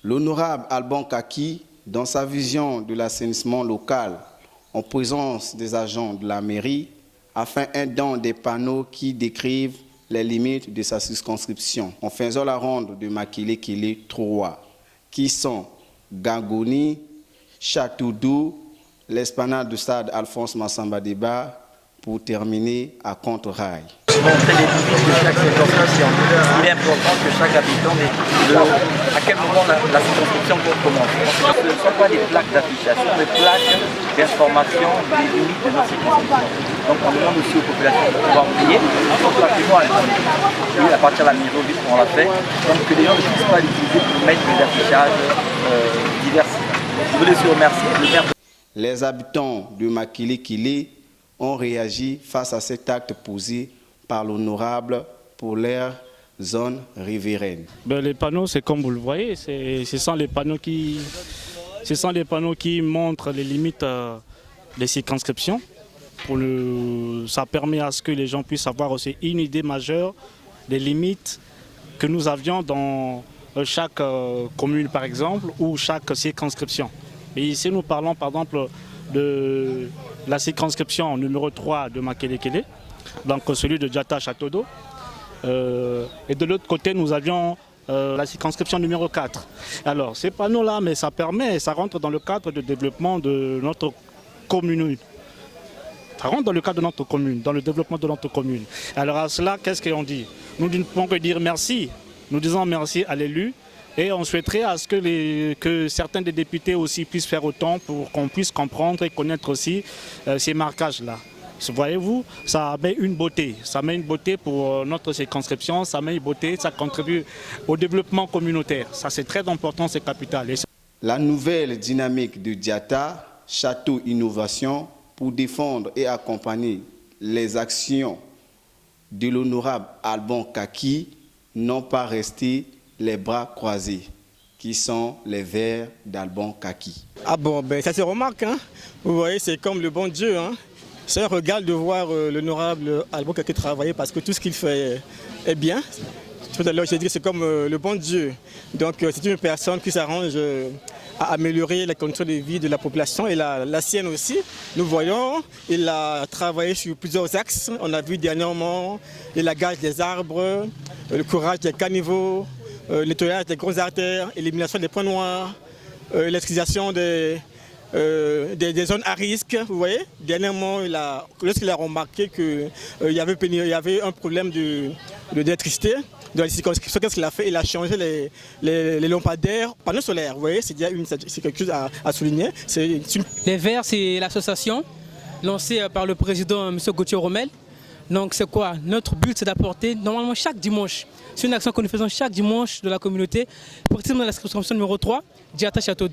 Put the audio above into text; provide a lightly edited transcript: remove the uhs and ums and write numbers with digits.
L'honorable Alban Kaki, dans sa vision de l'assainissement local, en présence des agents de la mairie, a fait un don des panneaux qui décrivent les limites de sa circonscription, en faisant la ronde de Makele-Kele 3, qui sont Gangoni, Château-d'Eau, l'esplanade du stade Alphonse Massamba Débat, pour terminer à Contre-Rail. Montrer les limites de chaque circonscription. Il est important que chaque habitant ait à quel moment la circonscription commence. Ce ne sont pas des plaques d'affichage, ce sont des plaques d'information des limites de notre circonscription. Donc on demande aussi aux populations de pouvoir payer pour patrimoine. Et à partir de la mise au vide, on l'a fait. Donc que les gens ne puissent pas l'utiliser pour mettre des affichages divers. Je voulais aussi remercier les habitants de Makele-Kele ont réagi face à cet acte posé par l'honorable pour leur zone riveraine. Les panneaux, c'est comme vous le voyez, ce sont les panneaux qui montrent les limites des circonscriptions. Ça permet à ce que les gens puissent avoir aussi une idée majeure des limites que nous avions dans chaque commune par exemple ou chaque circonscription. Et ici nous parlons par exemple de la circonscription numéro 3 de Makele-Kele, donc celui de Diatta Château-d'Eau. Et de l'autre côté, nous avions la circonscription numéro 4. Alors, ces panneaux-là, mais ça rentre dans le cadre de développement de notre commune. Ça rentre dans le cadre de notre commune, dans le développement de notre commune. Alors à cela, qu'est-ce qu'on dit? Nous ne pouvons que dire merci. Nous disons merci à l'élu. Et on souhaiterait à ce que certains des députés aussi puissent faire autant pour qu'on puisse comprendre et connaître aussi ces marquages-là. Voyez-vous, ça met une beauté. Ça met une beauté pour notre circonscription, ça met une beauté, ça contribue au développement communautaire. Ça, c'est très important, c'est capital. La nouvelle dynamique de Diatta, Château Innovation, pour défendre et accompagner les actions de l'honorable Alban Kaki, n'ont pas resté les bras croisés, qui sont les vers d'Alban Kaki. Ah bon, ça se remarque, hein. Vous voyez, c'est comme le bon Dieu, hein. C'est un regard de voir l'honorable Alban Kaki travailler parce que tout ce qu'il fait est bien. Tout à l'heure, j'ai dit que c'est comme le bon Dieu. Donc c'est une personne qui s'arrange à améliorer les conditions de vie de la population et la sienne aussi. Nous voyons, il a travaillé sur plusieurs axes. On a vu dernièrement l'élagage des arbres, le courage des caniveaux, le nettoyage des grosses artères, l'élimination des points noirs, l'électrification des zones à risque. Vous voyez, dernièrement, lorsqu'il a remarqué qu'il y avait un problème d'électricité dans les circonscriptions, qu'est-ce qu'il a fait? Il a changé les lampadaires panneaux solaires. Vous voyez, c'est quelque chose à souligner. Les Verts, c'est l'association lancée par le président M. Gauthier Romel. Donc c'est quoi? Notre but, c'est d'apporter normalement chaque dimanche. C'est une action que nous faisons chaque dimanche de la communauté, précisément dans la circonscription numéro 3, Diatta Château-d'Eau.